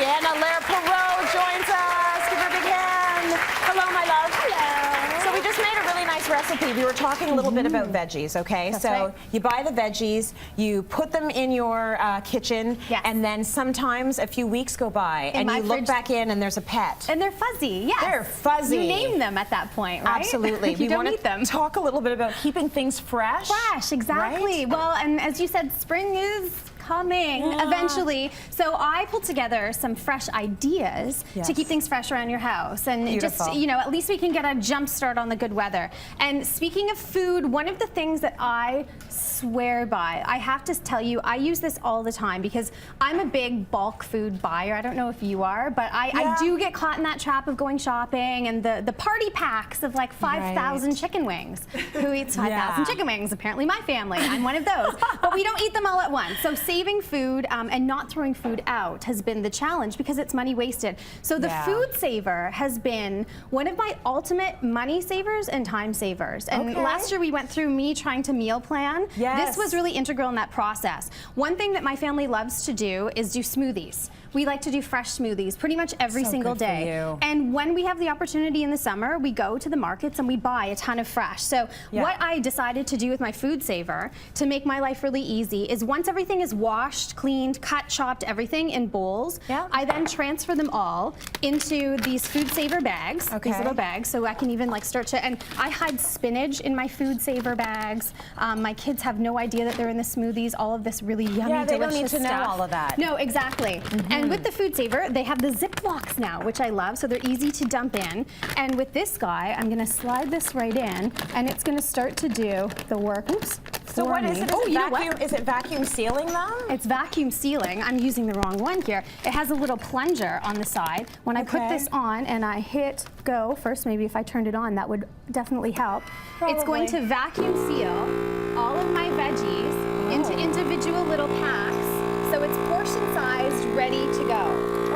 Leigh-Ann Allaire Perrault joins us. Give her a big hand. Hello, my love. Hello. So we just made a really nice recipe. We were talking a little bit about veggies, okay? That's so right. you buy the veggies, you put them in your kitchen, Yes. and then sometimes a few weeks go by, and you look back in and there's a pet. And they're fuzzy, yes. They're fuzzy. You name them at that point, right? Absolutely. You We don't want eat them. to talk a little bit about keeping things fresh. Fresh, exactly. Right? Well, and as you said, spring is coming eventually. So I pulled together some fresh ideas to keep things fresh around your house. And just, you know, at least we can get a jump start on the good weather. And speaking of food, one of the things that I swear by, I have to tell you, I use this all the time because I'm a big bulk food buyer. I don't know if you are, but I do get caught in that trap of going shopping and the party packs of like 5,000 chicken wings. Who eats 5,000 chicken wings? Apparently my family. I'm one of those. But we don't eat them all at once. So saving food and not throwing food out has been the challenge because it's money wasted. So the food saver has been one of my ultimate money savers and time savers. And last year we went through me trying to meal plan. This was really integral in that process. One thing that my family loves to do is do smoothies. We like to do fresh smoothies pretty much every single day. And when we have the opportunity in the summer, we go to the markets and we buy a ton of fresh. So what I decided to do with my food saver to make my life really easy is once everything is washed, cleaned, cut, chopped, everything in bowls, I then transfer them all into these food saver bags, these little bags, so I can even like start to, and I hide spinach in my food saver bags. My kids have no idea that they're in the smoothies, all of this really yummy, they delicious don't need to know stuff. all of that. No, exactly. And with the food saver, they have the Ziplocs now, which I love, so they're easy to dump in. And with this guy, I'm gonna slide this right in, and it's gonna start to do the work. Oops. So what is it? Is it vacuum sealing them? It's vacuum sealing. I'm using the wrong one here. It has a little plunger on the side. When I put this on and I hit go, first maybe if I turned it on, that would definitely help. It's going to vacuum seal all of my veggies into individual little packs. So it's portion sized, ready to go.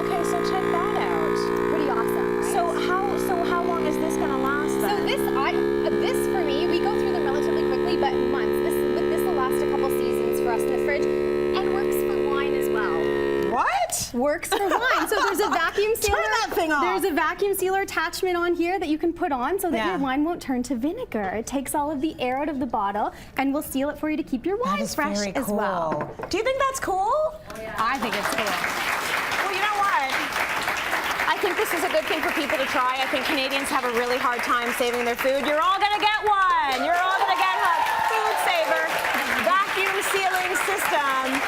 Okay, so check that out. Pretty awesome, right? So how long is this gonna last then? So this for me, we go through them relatively quickly, but months. This will last a couple seasons for us in the fridge, and works for wine as well. What? Works for wine. So there's a vacuum sealer. Turn that thing off. There's a vacuum sealer attachment on here that you can put on so that your wine won't turn to vinegar. It takes all of the air out of the bottle and will seal it for you to keep your wine fresh as well. Do you think that's cool? Oh, yeah. I think it's cool. Well, you know what? I think this is a good thing for people to try. I think Canadians have a really hard time saving their food. You're all gonna get one. You're all gonna get a food saver vacuum sealing system.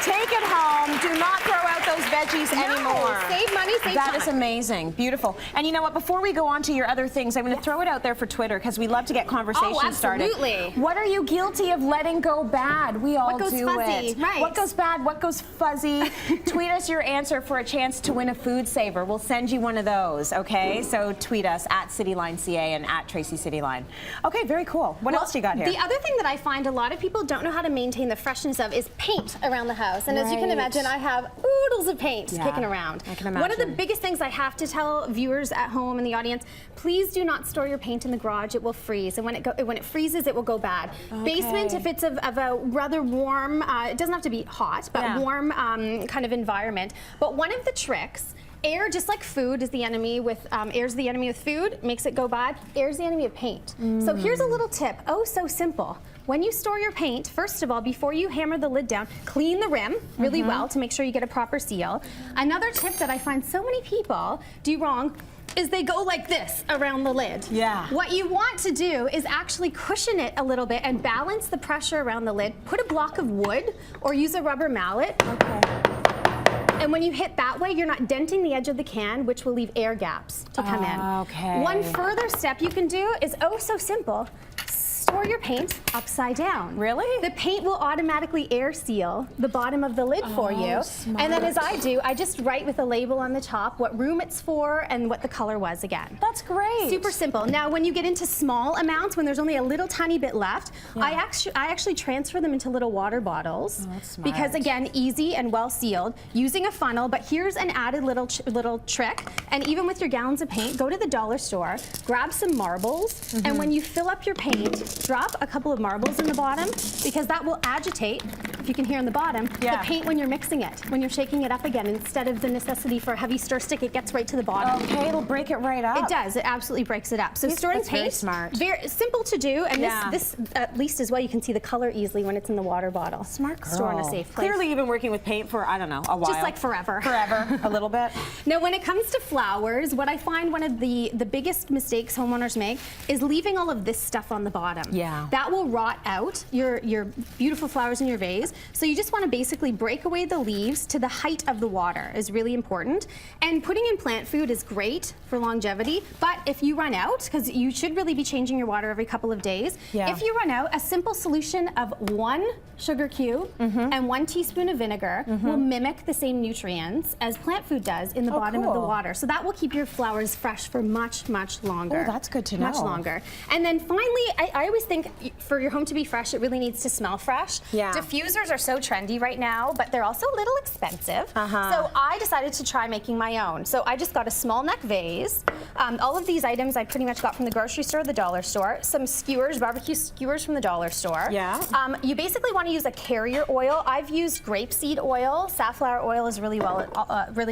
Take it home. Do not throw out those veggies anymore. Save money, save time. That is amazing. Beautiful. And you know what? Before we go on to your other things, I'm going to throw it out there for Twitter because we love to get conversations started. What are you guilty of letting go bad? We all do it. Right. What goes bad? What goes fuzzy? Tweet us your answer for a chance to win a food saver. We'll send you one of those, okay? So tweet us at CitylineCA and at Tracy Cityline. Okay, very cool. What else do you got here? The other thing that I find a lot of people don't know how to maintain the freshness of is paint around the house. And as you can imagine, I have oodles of paint kicking around. I can imagine. One of the biggest things I have to tell viewers at home and the audience, please do not store your paint in the garage. It will freeze. And when it freezes, it will go bad. Basement, if it's of a rather warm, it doesn't have to be hot, but warm kind of environment. But one of the tricks, air, just like food is the enemy with, air's the enemy with food, makes it go bad. Air's the enemy of paint. So here's a little tip, oh so simple. When you store your paint, first of all, before you hammer the lid down, clean the rim really well to make sure you get a proper seal. Another tip that I find so many people do wrong is they go like this around the lid. What you want to do is actually cushion it a little bit and balance the pressure around the lid. Put a block of wood or use a rubber mallet. And when you hit that way, you're not denting the edge of the can, which will leave air gaps to come in. One further step you can do is oh so simple. Store your paint upside down. Really? The paint will automatically air seal the bottom of the lid for you. And then as I do, I just write with a label on the top what room it's for and what the color was again. That's great. Super simple. Now when you get into small amounts, when there's only a little tiny bit left, I actually transfer them into little water bottles. That's smart. Because again, easy and well sealed, using a funnel, but here's an added little trick. And even with your gallons of paint, go to the dollar store, grab some marbles, and when you fill up your paint, drop a couple of marbles in the bottom because that will agitate, if you can hear on the bottom, the paint when you're mixing it, when you're shaking it up again. Instead of the necessity for a heavy stir stick, it gets right to the bottom. Okay, it'll break it right up. It does. It absolutely breaks it up. So storing paint, very smart. Very simple to do, and this at least as well, you can see the color easily when it's in the water bottle. Smart girl. Store in a safe place. Clearly you've been working with paint for, I don't know, a while. Just like forever. Forever, a little bit. Now, when it comes to flowers, what I find one of the biggest mistakes homeowners make is leaving all of this stuff on the bottom. Yeah. That will rot out your beautiful flowers in your vase. So you just want to basically break away the leaves to the height of the water is really important. And putting in plant food is great for longevity, but if you run out, because you should really be changing your water every couple of days, if you run out, a simple solution of 1 sugar cube and 1 teaspoon of vinegar will mimic the same nutrients as plant food does in the bottom of the water. So that will keep your flowers fresh for much, much longer. Oh, that's good to know. Much longer. And then finally, I always think for your home to be fresh, it really needs to smell fresh. Yeah. Diffusers are so trendy right now, but they're also a little expensive. So I decided to try making my own. So I just got a small neck vase. All of these items I pretty much got from the grocery store, the dollar store. Some skewers, barbecue skewers from the dollar store. Yeah. You basically want to use a carrier oil. I've used grapeseed oil. Safflower oil is really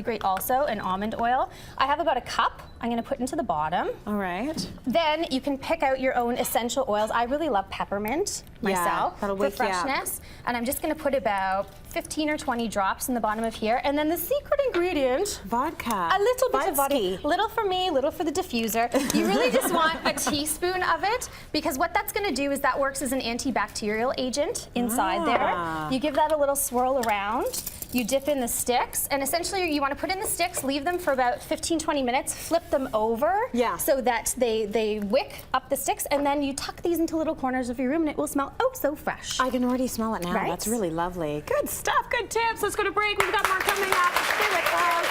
great also, and almond oil. I have about a cup I'm going to put into the bottom. All right. Then you can pick out your own essential oils. I really love peppermint myself for freshness. And I'm just going to put about 15 or 20 drops in the bottom of here. And then the secret ingredient, vodka. A little bit of vodka. Little for me, little for the diffuser. You really just want a teaspoon of it, because what that's going to do is that works as an antibacterial agent inside there. You give that a little swirl around. You dip in the sticks, and essentially you want to put in the sticks, leave them for about 15-20 minutes, flip them over so that they wick up the sticks, and then you tuck these into little corners of your room and it will smell oh so fresh. I can already smell it now. Right? That's really lovely. Good stuff, good tips. Let's go to break. We've got more coming up. Stay with us.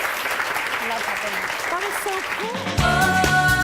I love peppermint. That is so cool.